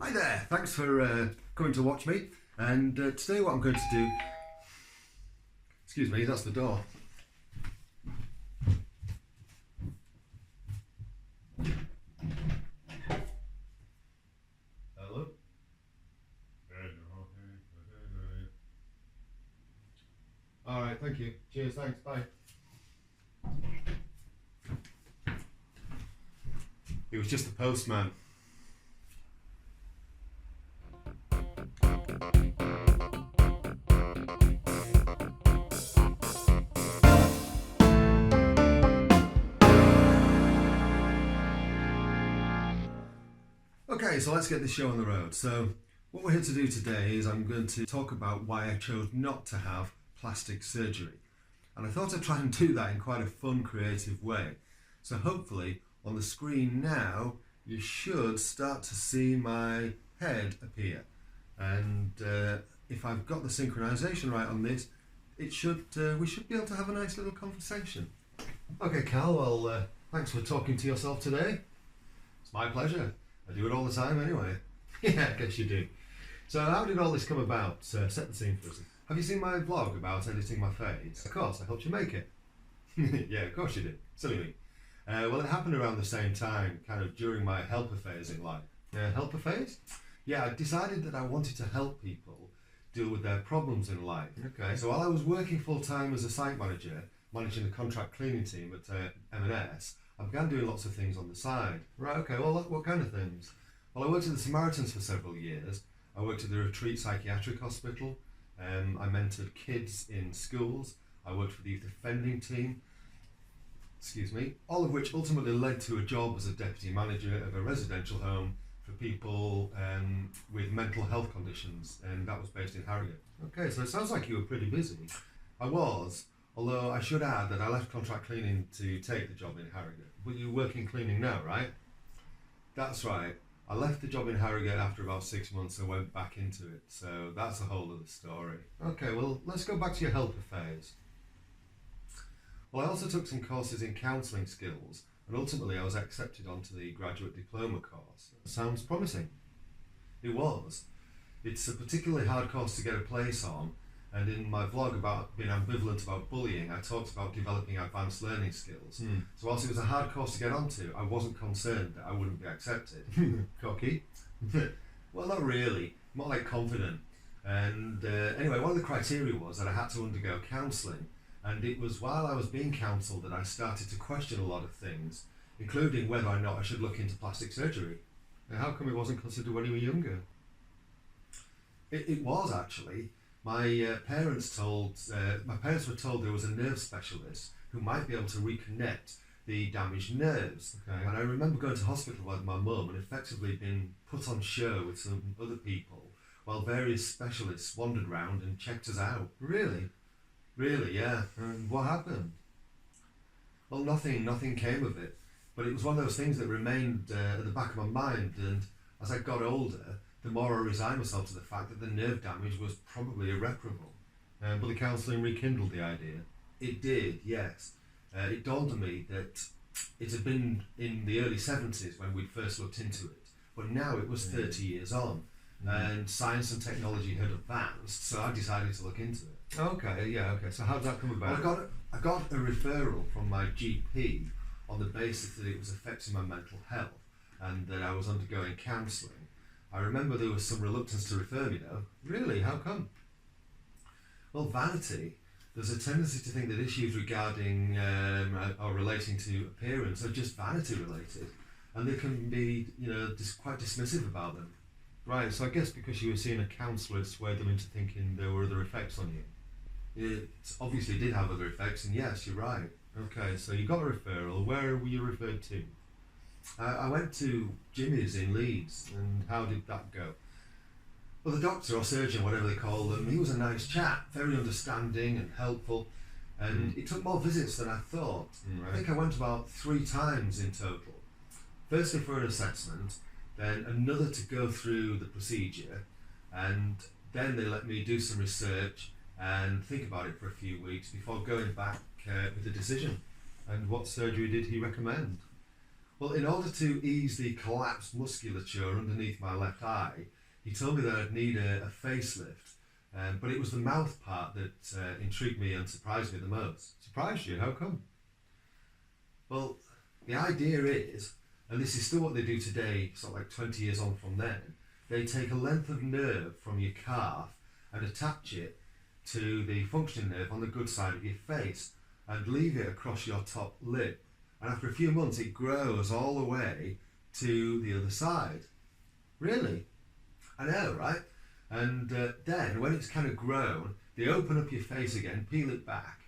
Hi there, thanks for coming to watch me. And today what I'm going to do... Excuse me, that's the door. Hello? Alright, thank you. Cheers, thanks, bye. It was just the postman. Okay, so let's get this show on the road. So what we're here to do today is I'm going to talk about why I chose not to have plastic surgery. And I thought I'd try and do that in quite a fun, creative way. So hopefully on the screen now, you should start to see my head appear. And if I've got the synchronization right on this, we should be able to have a nice little conversation. Okay, Cal, well, thanks for talking to yourself today. It's my pleasure. I do it all the time anyway. Yeah, I guess you do. So how did all this come about? Set the scene for us. Have you seen my vlog about editing my face? Of course, I helped you make it. Yeah, of course you did. Silly me. Well, it happened around the same time, kind of during my helper phase in life. Helper phase? Yeah, I decided that I wanted to help people deal with their problems in life. Okay. So while I was working full-time as a site manager, managing the contract cleaning team at M&S, I began doing lots of things on the side. Right, okay, well, what kind of things? Well, I worked at the Samaritans for several years. I worked at the Retreat Psychiatric Hospital. I mentored kids in schools. I worked for the youth offending team. Excuse me. All of which ultimately led to a job as a deputy manager of a residential home for people with mental health conditions, and that was based in Harrogate. Okay, so it sounds like you were pretty busy. I was. Although I should add that I left contract cleaning to take the job in Harrogate. But you're working cleaning now, right? That's right. I left the job in Harrogate after about 6 months and went back into it. So that's a whole other story. Okay, well, let's go back to your helper phase. Well, I also took some courses in counselling skills, and ultimately I was accepted onto the graduate diploma course. Sounds promising. It was. It's a particularly hard course to get a place on. And in my vlog about being ambivalent about bullying, I talked about developing advanced learning skills. So whilst it was a hard course to get onto, I wasn't concerned that I wouldn't be accepted. Cocky? Well, not really. More like confident. And anyway, one of the criteria was that I had to undergo counselling. And it was while I was being counselled that I started to question a lot of things, including whether or not I should look into plastic surgery. And how come it wasn't considered when you were younger? It was actually. My parents were told there was a nerve specialist who might be able to reconnect the damaged nerves. Okay. And I remember going to hospital with my mum and effectively being put on show with some other people while various specialists wandered round and checked us out. Really? Really, yeah. And what happened? Well, nothing came of it. But it was one of those things that remained at the back of my mind, and as I got older, the more I resigned myself to the fact that the nerve damage was probably irreparable. But the counselling rekindled the idea. It did, yes. It dawned on me that it had been in the early 70s when we'd first looked into it, but now it was 30 years on, and science and technology had advanced, so I decided to look into it. Okay, yeah, okay. So how did that come about? Well, I got a referral from my GP on the basis that it was affecting my mental health and that I was undergoing counselling. I remember there was some reluctance to refer me though. Really? How come? Well, vanity. There's a tendency to think that issues regarding or relating to appearance are just vanity related, and they can be, quite dismissive about them. Right, so I guess because you were seeing a counsellor swayed them into thinking there were other effects on you. It obviously did have other effects, and yes, you're right. Okay, so you got a referral. Where were you referred to? I went to Jimmy's in Leeds, and how did that go? Well, the doctor or surgeon, whatever they call them, he was a nice chap, very understanding and helpful, and it took more visits than I thought. Right. I think I went about 3 times in total. Firstly for an assessment, then another to go through the procedure, and then they let me do some research and think about it for a few weeks before going back with a decision. And what surgery did he recommend? Well, in order to ease the collapsed musculature underneath my left eye, he told me that I'd need a facelift. But it was the mouth part that intrigued me and surprised me the most. Surprised you? How come? Well, the idea is, and this is still what they do today, sort of like 20 years on from then, they take a length of nerve from your calf and attach it to the functioning nerve on the good side of your face and leave it across your top lip. And after a few months, it grows all the way to the other side. Really? I know, right? And then, when it's kind of grown, they open up your face again, peel it back,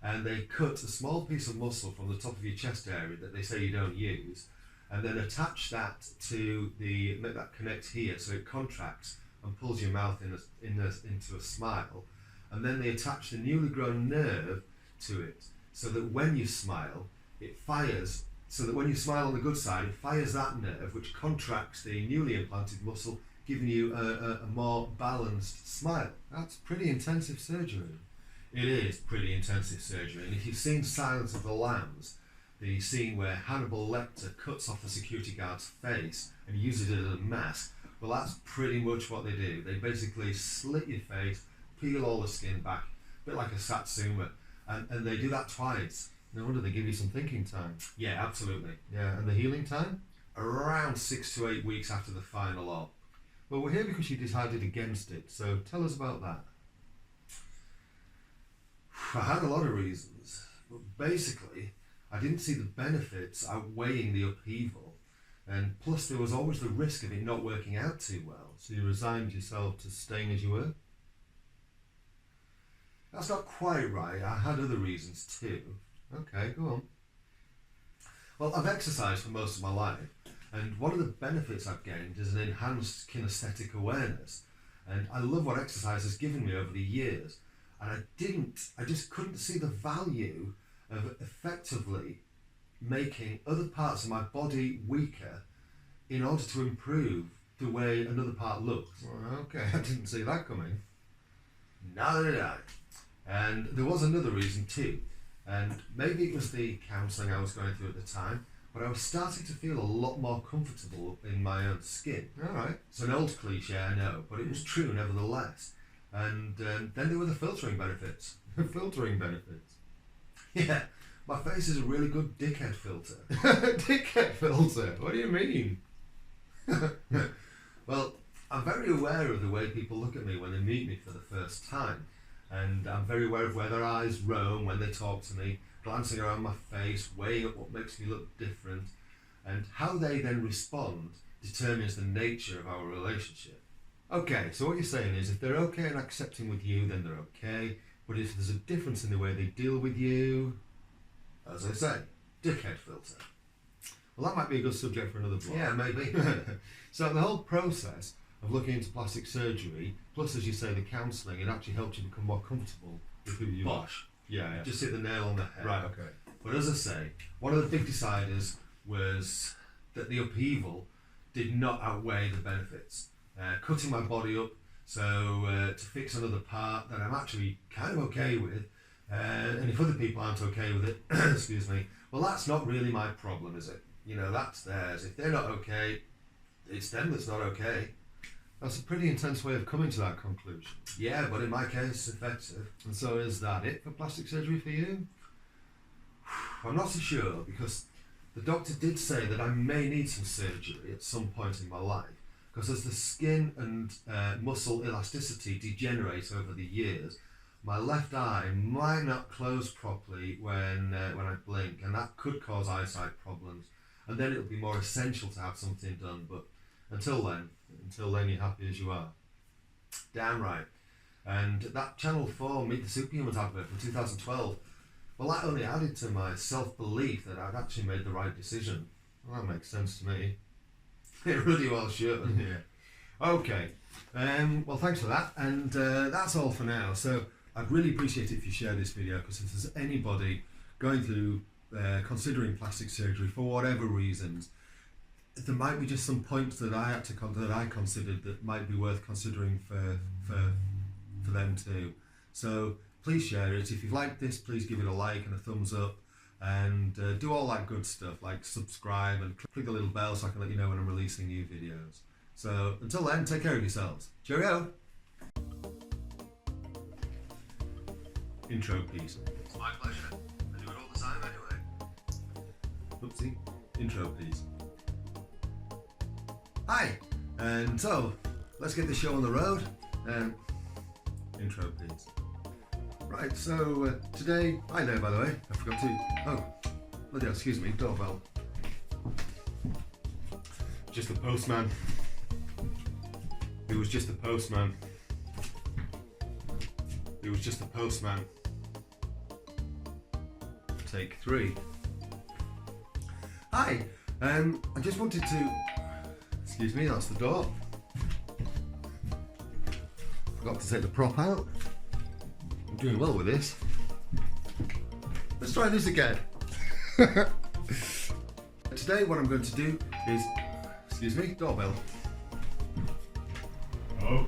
and they cut a small piece of muscle from the top of your chest area that they say you don't use, and then attach that to make that connect here so it contracts and pulls your mouth into a smile. And then they attach the newly grown nerve to it so that when you smile, it fires, so that when you smile on the good side, it fires that nerve, which contracts the newly implanted muscle, giving you a more balanced smile. That's pretty intensive surgery. It is pretty intensive surgery. And if you've seen Silence of the Lambs, the scene where Hannibal Lecter cuts off the security guard's face and uses it as a mask, well, that's pretty much what they do. They basically slit your face, peel all the skin back, a bit like a satsuma, and they do that twice. No wonder they give you some thinking time. Yeah, absolutely. Yeah, and the healing time? Around 6 to 8 weeks after the final op. Well, we're here because you decided against it, so tell us about that. I had a lot of reasons, but basically, I didn't see the benefits outweighing the upheaval, and plus there was always the risk of it not working out too well, so you resigned yourself to staying as you were? That's not quite right. I had other reasons too. Okay, go on. Well, I've exercised for most of my life, and one of the benefits I've gained is an enhanced kinesthetic awareness, and I love what exercise has given me over the years, and I just couldn't see the value of effectively making other parts of my body weaker in order to improve the way another part looks. Well, okay, I didn't see that coming. Neither did I. And there was another reason too. And maybe it was the counselling I was going through at the time, but I was starting to feel a lot more comfortable in my own skin. Alright. It's an old cliche, I know, but it was true nevertheless. And then there were the filtering benefits. Filtering benefits? Yeah, my face is a really good dickhead filter. Dickhead filter? What do you mean? Well, I'm very aware of the way people look at me when they meet me for the first time. And I'm very aware of where their eyes roam when they talk to me, glancing around my face, weighing up what makes me look different, and how they then respond determines the nature of our relationship. Okay, so what you're saying is if they're okay and accepting with you, then they're okay, but if there's a difference in the way they deal with you, as I say, dickhead filter. Well, that might be a good subject for another blog. Yeah, maybe. So the whole process of looking into plastic surgery, plus as you say the counselling, it actually helped you become more comfortable with who you are. Yeah. Just hit the nail on the head. Right, okay. But as I say, one of the big deciders was that the upheaval did not outweigh the benefits. Cutting my body up to fix another part that I'm actually kind of okay with, and if other people aren't okay with it, excuse me, well, that's not really my problem, is it? You know, that's theirs. If they're not okay, it's them that's not okay. That's a pretty intense way of coming to that conclusion. Yeah, but in my case, effective. And so is that it for plastic surgery for you? I'm not so sure, because the doctor did say that I may need some surgery at some point in my life, because as the skin and muscle elasticity degenerates over the years, my left eye might not close properly when I blink, and that could cause eyesight problems. And then it'll be more essential to have something done, but until then you're happy as you are. Damn right. And that Channel 4 Meet the Superhumans advert from 2012, well, that only added to my self-belief that I'd actually made the right decision. Well, that makes sense to me. It really well should. Yeah. Okay. Well, thanks for that. And that's all for now. So I'd really appreciate it if you share this video, because if there's anybody going through considering plastic surgery for whatever reasons, there might be just some points that I considered that might be worth considering for them too. So please share it. If you've liked this, please give it a like and a thumbs up. and do all that good stuff like subscribe and click the little bell so I can let you know when I'm releasing new videos. So until then, take care of yourselves. Cheerio! Intro piece. It's my pleasure. I do it all the time anyway. Oopsie. Intro piece. Hi! And so, let's get the show on the road. Intro piece. Right, so today, hi there by the way, I forgot to, oh, bloody hell, excuse me, doorbell. Just the postman. It was just the postman. It was just the postman. Take 3. Hi, I just wanted to, excuse me, that's the door. Forgot to take the prop out. I'm doing well with this. Let's try this again. Today what I'm going to do is, excuse me, doorbell. Oh.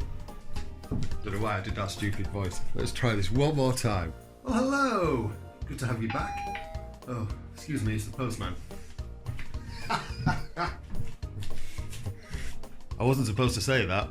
Don't know why I did that stupid voice. Let's try this one more time. Oh, hello. Good to have you back. Oh, excuse me, it's the postman. I wasn't supposed to say that.